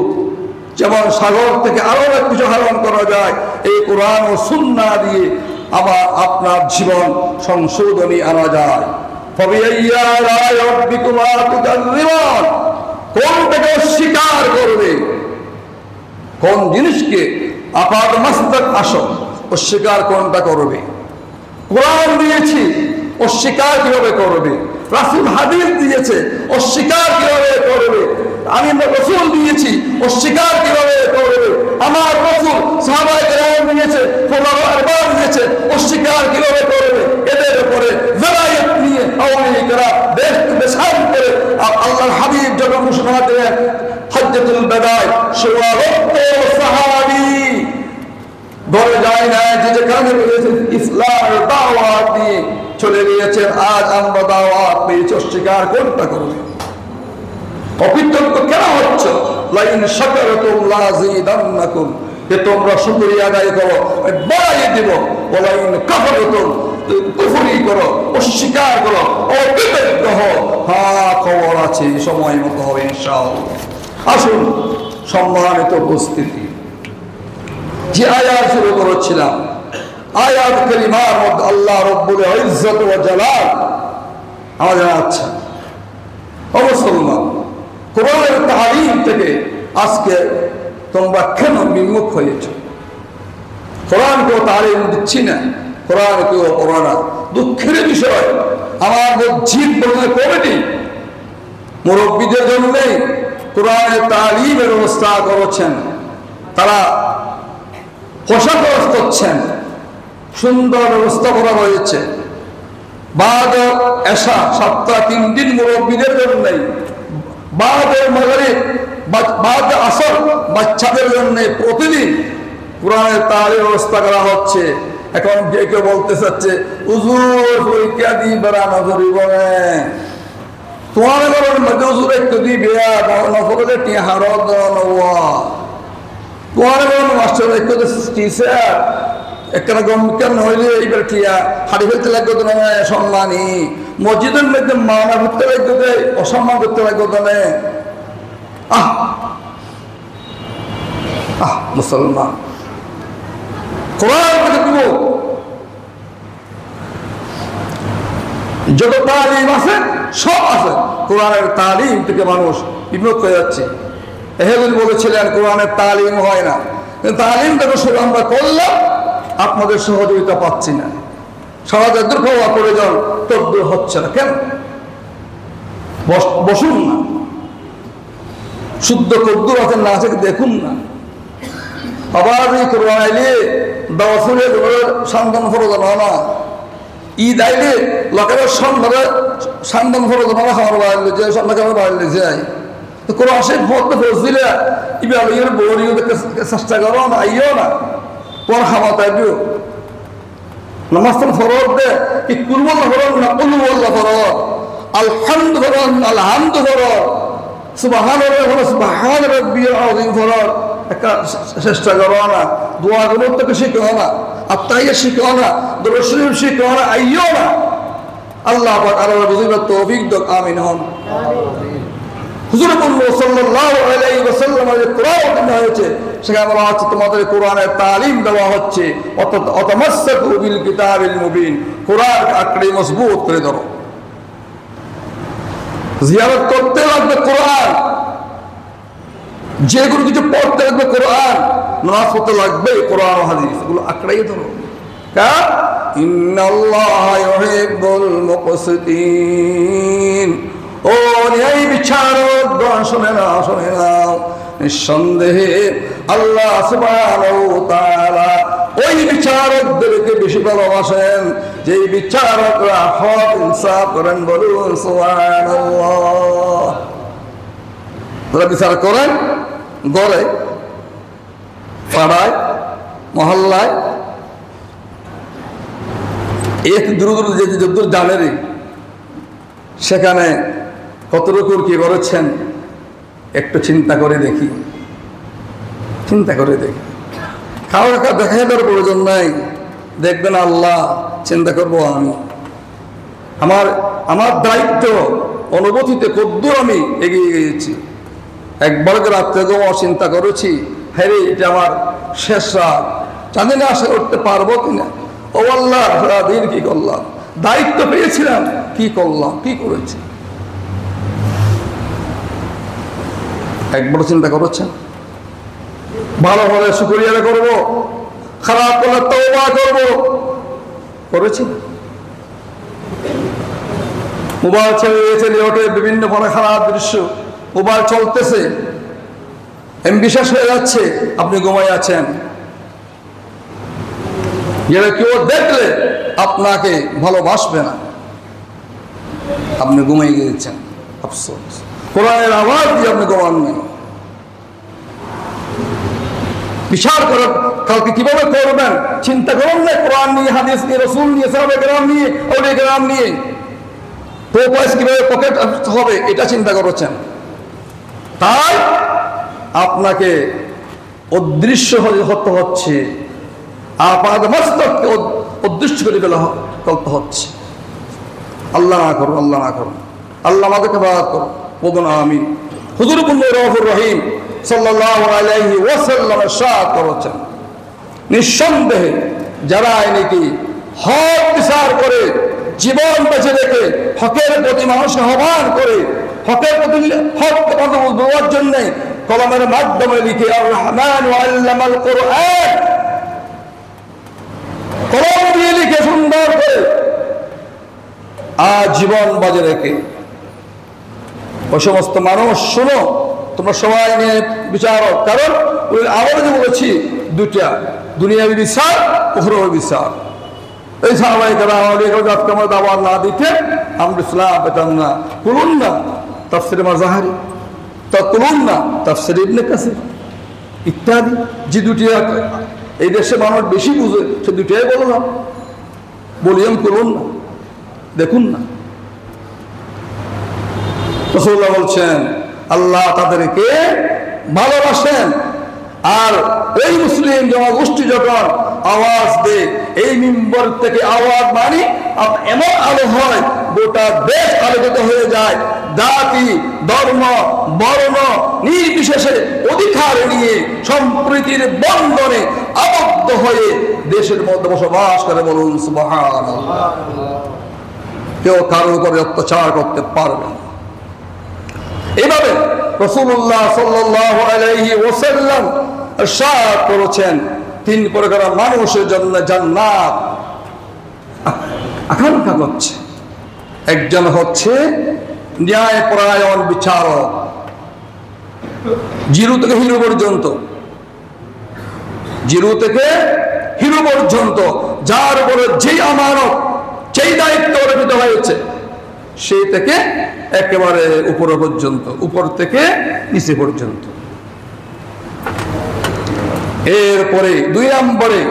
যেমন সাগর থেকে আরো অনেক কিছু আহরণ করা যায়, এই কোরআন ও সুন্নাহ দিয়ে আবার আপনার জীবন সংশোধনী আনা যায়। ফাবিআইয়ি আলাই রাব্বিকুমা তুকাযযিবান। কোনটাকে অস্বীকার করবে? কোন জিনিসকে আপাদ মাসদাক আসল অস্বীকার কোনটা করবে? কোরআন দিয়েছি, অস্বীকার কিভাবে করবে? রাসূল হাদিস দিয়েছে, অস্বীকার কিভাবে করবে? আমি রাসূল দিয়েছি, অস্বীকার কিভাবে করবে? আমার রাসূল সাহাবায়ে কেরাম দিয়েছে, খোলাফায়ে আরবা'ন দিয়েছে, অস্বীকার কিভাবে করবে? এদের উপরে জারায়াত নিয়ে আওয়ামী কেরাম দেশ বেসান করে আল্লাহর হাবিব যখন ঘোষণা দিলেন হজ্জাতুল বিদায়, সাহাবী ধরে যায় না, যে যেখানে বলেছেন ইসলামের দাওয়াত নিয়ে চলে গিয়েছেন। আজ আমরা দাওয়াত পেয়েছি, অস্বীকার কোনটা করবে? অকৃতজ্ঞ কেন হচ্ছে? লাইন শাকারতুম লাযিদান্নাকুম, যে তোমরা শুকরিয়া আদায় করো বাড়িয়ে দেব। ওয়ালাইন কাফারতুম, কুফরি করো, অস্বীকার করো, অকৃতজ্ঞ হও, হ্যাঁ খবর আছে, সময় মতো হবে ইনশাআল্লাহ। আসুন সম্মানিত উপস্থিতি, যে আয়াত শুরু করেছিলাম, আয়াত কারিমার মধ্যে আল্লাহ রাব্বুল ইজ্জত ওয়া জালাল আমাদের আচ্ছা ও মুসলমান, কোরআনের তালিম থেকে আজকে তোমরা কেন বিমুখ হয়েছ? কোরআনকেও তালিম দিচ্ছি না, কোরআনকেও পড়ো না। দুঃখের বিষয়, আমার মসজিদ বলতে কমিটি মুরব্বীদের জন্য কোরআনের তালিমের ব্যবস্থা করেছেন, তারা পোশাক খরচ করছেন, সুন্দর ব্যবস্থা করা হয়েছে। বাদ এশা সপ্তাহ 3 দিন মুরব্বীদের জন্য, বাদ মাগরিব, বাদ আসর বাচ্চাদের জন্য প্রতিদিন কোরআনের তালিম ব্যবস্থা করা হচ্ছে। এখন কেউ বলতে চাচ্ছে হুজুর পরীক্ষা দিয়ে বেড়ানো করিব না, তোমার মধ্যে হুজুর একটু দিয়ে বেয়া নকলে টিয়া হারত নেওয়া, তোমার মাস্টার একটু টিচার একটা গমকেন হইলে এইবার টিয়া হাড়ি ফেলতে লাগতো না, সম্মানী মসজিদের মধ্যে মানা করতে লাগতো, অসম্মান করতে লাগতো না। মুসলমান কোরআন থেকে দিব যত তালিম আছে সব আছে, কোরআনের তালিম থেকে মানুষ বিমুখ হয়ে যাচ্ছে। এহেগুল বলেছিলেন কোরআনের তালিম হয় না, কিন্তু তালিমটাকে শুরু আমরা করলাম, আপনাদের সহযোগিতা পাচ্ছি না, সমাজের দুর্ঘটনা প্রয়োজন, তদ্দুর হচ্ছে না। কেন? বসুন না, শুদ্ধ কদ্দুর আছেন না আছে দেখুন না। আবার এই কোরআন আইলে দাওয়াসুরে সান্তান ফরজ না, ঈদ আইলে লোকেরা সান্তান ফরজ না খাবার বাড়লে যে সন্ধ্যা খাবার বাড়লে যায় কোরআন সেই ফটো ফসিলে ইবার ইয়ের বড়িও চেষ্টা করো না, আইও না পর খাওয়া তাইবিও নামাজ ফরজ দে কি কুলবল্লা ফরজ না কুলবল্লা ফরজ, আলহামদু ফরজ আলহামদু ফরজ, সুবহানাল্লাহ ফরজ সুবহান রাব্বিয়াল আযীম ফরজ। একটা চেষ্টা করো না, দোয়া গুলো থেকে শিখো না, আত্মাইয়া শিখো না, দরুদ শরীফ শিখো না, আইও না। আল্লাহ পাক আরো বুঝিবার তৌফিক দাও, আমিন হন। হুজুর সাল্লাল্লাহু আলাইহি ওয়াসাল্লামের যে কোরআন হয়েছে সেখানে বলা হচ্ছে তোমাদের কোরআনের তালিম দেওয়া হচ্ছে, অতমাসসাকু বিল কিতাবিল মুবিন, কোরআন আঁকড়ে মজবুত করে ধরো। জিয়ারত করতে লাগবে কোরআন, যে কোনো কিছু পড়তে লাগবে কোরআন, নামাজ পড়তে লাগবে কোরআন ও হাদিস, এগুলো আঁকড়াই ধরো। কারণ ইন্নাল্লাহা ইউহিব্বুল মুকসিতিন, ও ন্যায় বিচারক শুনে নাও, শুনে নাও, নিঃসন্দেহে আল্লাহ সুবহানাহু ওয়া তাআলা ওই বিচারকদেরকে বেশি ভালোবাসেন যেই বিচারকরা হক ইনসাফ করেন। বলুন সুবহানাল্লাহ। যারা বিচার করেন গড়ে, পাড়ায়, মহল্লায়, এক দূর দূর যে যদ্দূর জানেরই সেখানে কতটুকুর কি করেছেন একটু চিন্তা করে দেখি, চিন্তা করে দেখি। কারো একটা দেখা দেওয়ার প্রয়োজন নাই, দেখবেন আল্লাহ, চিন্তা করবো আমি, আমার দায়িত্ব অনুভূতিতে কদ্দূর আমি এগিয়ে গিয়েছি। একবার রাত্রে চিন্তা করেছি, হ্যাঁ রে এটা আমার শেষ রাত, জানি না আশা করতে পারবো কিনা। ও আল্লাহ, সারাদিন কি করলাম, দায়িত্ব পেয়েছিলাম, কি করলাম, কি করেছি। একবার চিন্তা করেছেন? ভালো হলে শুকরিয়া করব, খারাপ হলে তওবা করব, করেছি? মোবাইল ছেড়ে ওঠে বিভিন্ন ফলে খারাপ দৃশ্য, মোবাইল চলতেছে, বিশ্বাস হয়ে যাচ্ছে আপনি ঘুমাই আছেন, কেউ দেখলে আপনাকে ভালোবাসবে না, আপনি ঘুমাই গিয়েছেন, আফসোস। কোরআনের আওয়াজ দিয়ে আপনি ঘুমান নেই। বিচার করেন কালকে কিভাবে করবেন, চিন্তা করুন না কোরআন নিয়ে, হাদিস নিয়ে, রসুল নিয়ে, সাহাবায়ে কেরাম নিয়ে, আউলিয়া কেরাম নিয়ে পয়সা কিভাবে পকেট হবে এটা চিন্তা করছেন। তাই আপনাকে অদৃশ্য হতে হচ্ছে, আপনাদের মস্তককে অদৃশ্য করে ফেলা করতে হচ্ছে। আল্লাহ না করুন, আল্লাহ না করুন, আল্লাহ আমাদেরকে বাদ করুন, বলুন আমিন। হুজুর রউফুর রহিম সাল্লাল্লাহু আলাইহি ওয়াসাল্লাম ইরশাদ করেছেন, নিঃসন্দেহে যারা নাকি হক বিচার করে, জীবন বেঁচে রেখে হকের প্রতি মানুষকে আহ্বান করে, হকের প্রতি হক বোঝার জন্য কলমের মাধ্যমে লিখে আর রহমান আল্লামাল কোরআন, কলম দিয়ে লিখে সুন্দর করে জীবন বাজে রেখে ওই সমস্ত মানুষ, শোনো তোমরা সবাই নিয়ে বিচারক। কারণ আমরা যে বলেছি দুটা, দুনিয়াবী বিচার, উখরাবী বিচার। এই সাহাবায়ে কেরাম আজকে আমরা দাওয়াত না দিতে আমরা ইসলাম পেতাম না। খুলুন না তাফসীরে মাযাহারি, তা খুলুন না তাফসীরে ইবনে কাসির ইত্যাদি, যে দুটি এই দেশে মানুষ বেশি বুঝে সে দুটাই বলো না, বলিয়াম করুন না, দেখুন না। রাসূলুল্লাহ বলছেন আল্লাহ তাদেরকে ভালোবাসেন। আর এই মুসলিম জনগোষ্ঠী যখন আওয়াজ দেয়, এই মিম্বর থেকে আওয়াজ মানি এমন আলো হয় গোটা দেশ আলোকিত হয়ে যায়। জাতি, ধর্ম, বর্ণ নির্বিশেষে অধিকার নিয়ে সম্প্রীতির বন্ধনে আবদ্ধ হয়ে দেশের মধ্যে বসবাস করে। বলুন সুবহানাল্লাহ। কেউ কারোর উপরে অত্যাচার করতে পারবে না। এভাবে রাসূলুল্লাহ সাল্লাল্লাহু আলাইহি ওয়াসাল্লাম ইরশাদ করেছেন, তিন প্রকার মানুষের জন্য জান্নাত আকাঙ্ক্ষা করছে। একজন হচ্ছে ন্যায়পরায়ণ বিচারক, জিরো থেকে হিরো পর্যন্ত, জিরো থেকে হিরো পর্যন্ত, যার উপরে যেই আমানত, যেই দায়িত্ব অর্পিত হয়েছে, সেই থেকে একেবারে উপর পর্যন্ত, উপর থেকে নিচে পর্যন্ত। এরপরে 2 নম্বরে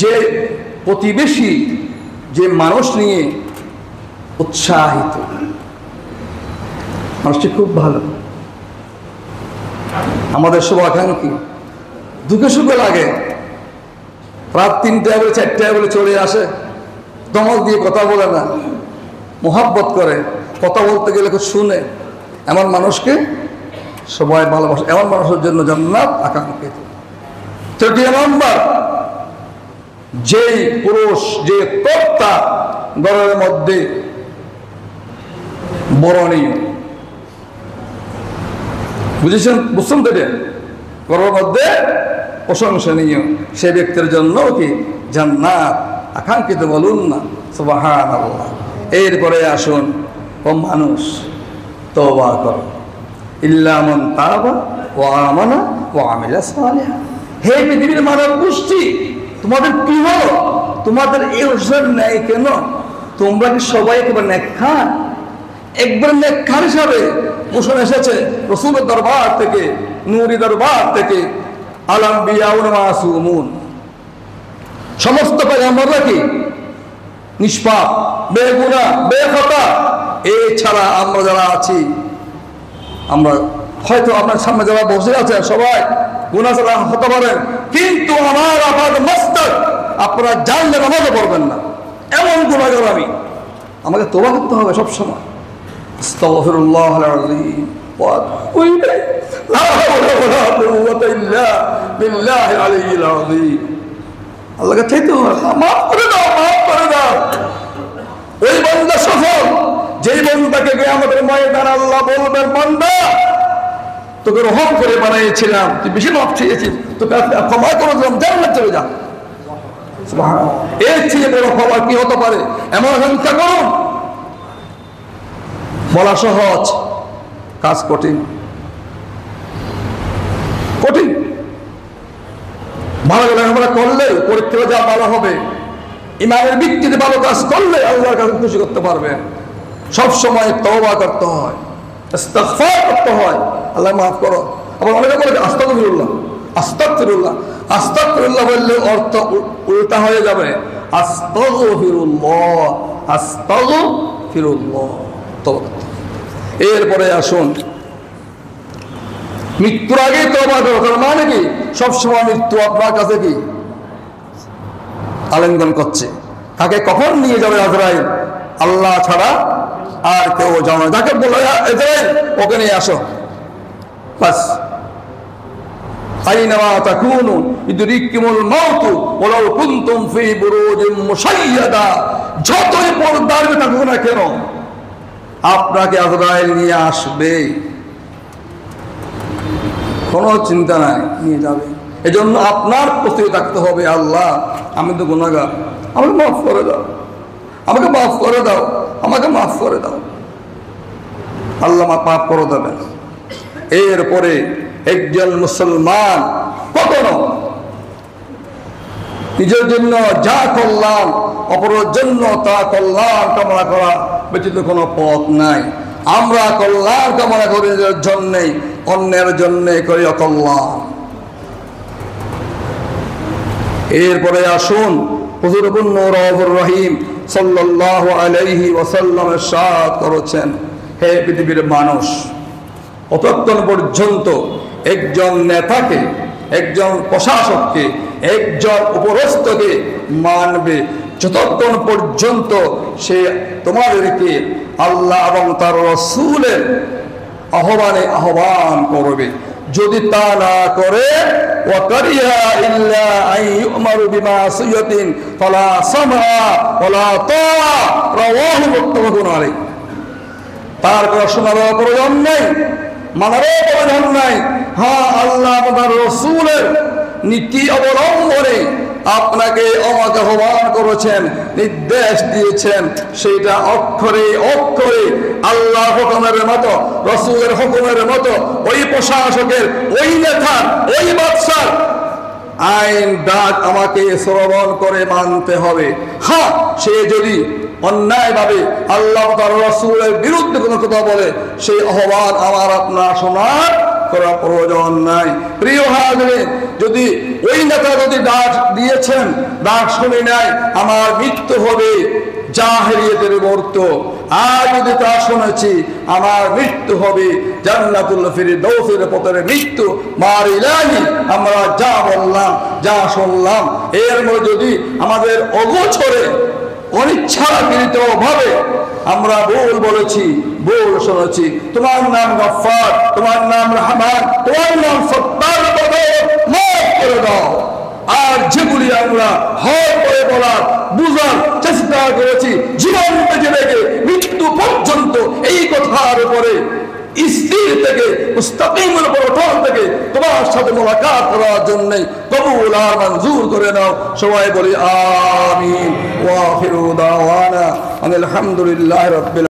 যে প্রতিবেশী, যে মানুষ নিয়ে উৎসাহিত, মানুষটি খুব ভালো, আমাদের শুভাকাঙ্ক্ষী, দুঃখে সুখে লাগে, রাত 3টায় বলে 4টায় বলে চলে আসে, দমক দিয়ে কথা বলে না, মোহাব্বত করে, কথা বলতে গেলে খুব শুনে, এমন মানুষকে সবাই ভালোবাসে। এমন মানুষের জন্য জান্নাত আকাঙ্ক্ষিত। 3 নম্বর, যেই পুরুষ, যে কর্তা ঘরের মধ্যে বরণীয়, বুঝছেন তো? ঘরের মধ্যে প্রশংসনীয়, সে ব্যক্তির জন্য কি জান্নাত আকাঙ্ক্ষিত। বলুন না সুবহানাল্লাহ। এরপরে আসুন, ও মানুষ তওবা করো, ইল্লা মান তাবা ওয়া আমানা ওয়া আমিলা সালিহা। হে পৃথিবীর মানব গোষ্ঠী, তোমাদের কি হলো? তোমাদের এই অবসর নেই কেন? তোমরা কি সবাই একেবারে নেককার? একবার নেককার হিসাবে ঘোষণা এসেছে রাসূলের দরবার থেকে, নূরি দরবার থেকে, আলাম বিয়াউন মাসুমুন, সমস্ত পয়গম্বররা কি নিষ্পাপ, বেগুনাহ, বেখতা। এছাড়া আমরা যারা আছি, আমরা হয়তো আপনার সামনে যারা বসে আছেন সবাই গুনাহ ছাড়া হতে পারেন, কিন্তু আমার আপাদ মস্তক আপনারা জানলে নামাজও পড়বেন না, এমন গুনাহগার আমি। আমাকে তওবা করতে হবে সবসময়। আস্তাগফিরুল্লাহ আল-আযীম ওয়া আতুবু ইলাইহি, লা হাওলা ওয়ালা কুওয়াতা ইল্লা বিল্লাহিল আলিয়্যিল আযীম। আল্লাহকে চাইতে হবে, মাফ করে দাও, মাফ করে দাও। ওই বান্দা সফল, যেই বান্দাকে কিয়ামতের ময়দানে আল্লাহ বলবেন, বান্দা তোকে রহম করে বানিয়েছিলাম, তুই বেশি মাফ চেয়েছিস, তোকে ক্ষমা করে দিলাম, জান্নাতে চলে যা। সুবহানাল্লাহ। এর চেয়ে বড় ক্ষমা কি হতে পারে? এমন আকাঙ্ক্ষা করুন। বলা সহজ, কাজ কঠিন, কঠিন। ভালো লেখাপড়া করলে পরীক্ষা যা ভালো হবে, ইমানের ভিত্তিতে ভালো কাজ করলে আল্লাহর কাছে খুশি করতে পারবে। সবসময় তওবা করতে হয়, ইস্তিগফার করতে হয়, আল্লাহ মাফ করো। আবার অনেকে বলে আস্তাগফিরুল্লাহ, আস্তাগফিরুল্লাহ, আস্তাগফিরুল্লাহ বললে অর্থ উল্টা হয়ে যাবে, আস্তাগফিরুল্লাহ, আস্তাগফিরুল্লাহ। তওবা করতে। এরপরে আসুন, মৃত্যুর আগে তওবা করো। তার মানে কি? সবসময় মৃত্যু আপনার কাছে কি আলিঙ্গন করছে। তাকে কখন নিয়ে যাবে আজরাইল? আল্লাহ ছাড়া আর কেউ জানে না। যাকে বলে আজরাইল, ওকে নিয়ে আসো, বাস। আইনামা তাকুনু ইদরিকুমুল মাউতু ওয়ালাউ কুনতুম ফি বুরুজিন মুশাইয়াদা। যতই পর্দার থাকুক না কেন, আপনাকে আজরাইল নিয়ে আসবে, কোনো চিন্তা নাই, নিয়ে যাবে। এজন্য আপনার প্রস্তুতি থাকতে হবে, আল্লাহ আমি তো গুনাহগার, আমাকে মাফ করে দাও, আমাকে মাফ করে দাও, আমাকে মাফ করে দাও। আল্লাহ মাফ করে দেবেন। এরপরে একজন মুসলমান কখনো নিজের জন্য যা কল্যাণ, অপরের জন্য তা কল্যাণ কামনা করা ব্যতীত কোনো পথ নাই। আমরা কল্যাণ কামনা করি নিজের জন্যেই, অন্যের জন্যে করি অকল্যাণ। এরপরে আসুন, হুজুর রাউফুর রহিম সাল্লাল্লাহু আলাইহি ওয়াসাল্লাম ইরশাদ করেছেন, হে পৃথিবীর মানুষ, অতক্ষণ পর্যন্ত একজন নেতাকে, একজন প্রশাসককে, একজন উপরস্থকে মানবে, যতক্ষণ পর্যন্ত সে তোমাদেরকে আল্লাহ এবং তার রাসূলের আহ্বানে আহ্বান করবে। যদি তা না করে ওয়াকারিহা ইল্লা আন ইউমারু বিমাসিয়াতিন ফালা সামা ওয়ালা তাআ রাওয়াহু মুত্তাফাকুন আলাইহি। তার কথা শোনার প্রয়োজন নেই, মানারও প্রয়োজন নাই। হ্যাঁ, আল্লাহ তার রাসূলের নীতি অবলম্বনে আপনাকে আমাকে আহ্বান করেছেন, নির্দেশ দিয়েছেন, সেইটা অক্ষরে অক্ষরে আল্লাহর হুকুমের মতো, রাসূলের হুকুমের মতো, ওই প্রশাসকের, ওই নেতার, ওই বাদশার আইন ডাক আমাকে শ্রবণ করে মানতে হবে। হ্যাঁ, সে যদি অন্যায়ভাবে আল্লাহ তার রাসূলের বিরুদ্ধে কোনো কথা বলে, সেই আহ্বান আমার আপনার শোনার করা প্রয়োজন নাই। প্রিয় হাজরিন, যদি ওই নেতা যদি ডাক দিয়েছেন, ডাক শুনে নাই, আমার মৃত্যু হবে জাহেলিয়াতের মৃত্যু, আর যদি তা শুনেছি আমার মৃত্যু হবে জান্নাতুল ফিরদাউসের পথের মৃত্যু। মার ইলাহি, আমরা যা বললাম, যা শুনলাম, এর মধ্যে যদি আমাদের অগোচরে অনিচ্ছাকৃত ভাবে আমরা ভুল বলেছি, ভুল শুনেছি, তোমার নাম গফফার, তোমার নাম রহমান, তোমার নাম সত্তার, মাফ করে দাও। আর যেগুলি আমরা হয় করে বলার বুঝার চেষ্টা করেছি, জীবন থেকে রেখে মৃত্যু পর্যন্ত এই কথার উপরে স্থির থেকে মুস্তাকিমের উপর ওঠা থেকে তোমার সাথে মোলাকাত করার জন্য কবুল আর মঞ্জুর করে নাও। সবাই বলি আমিন। ওয়া আখিরু দাওয়ানা আলহামদুলিল্লাহি রাব্বিল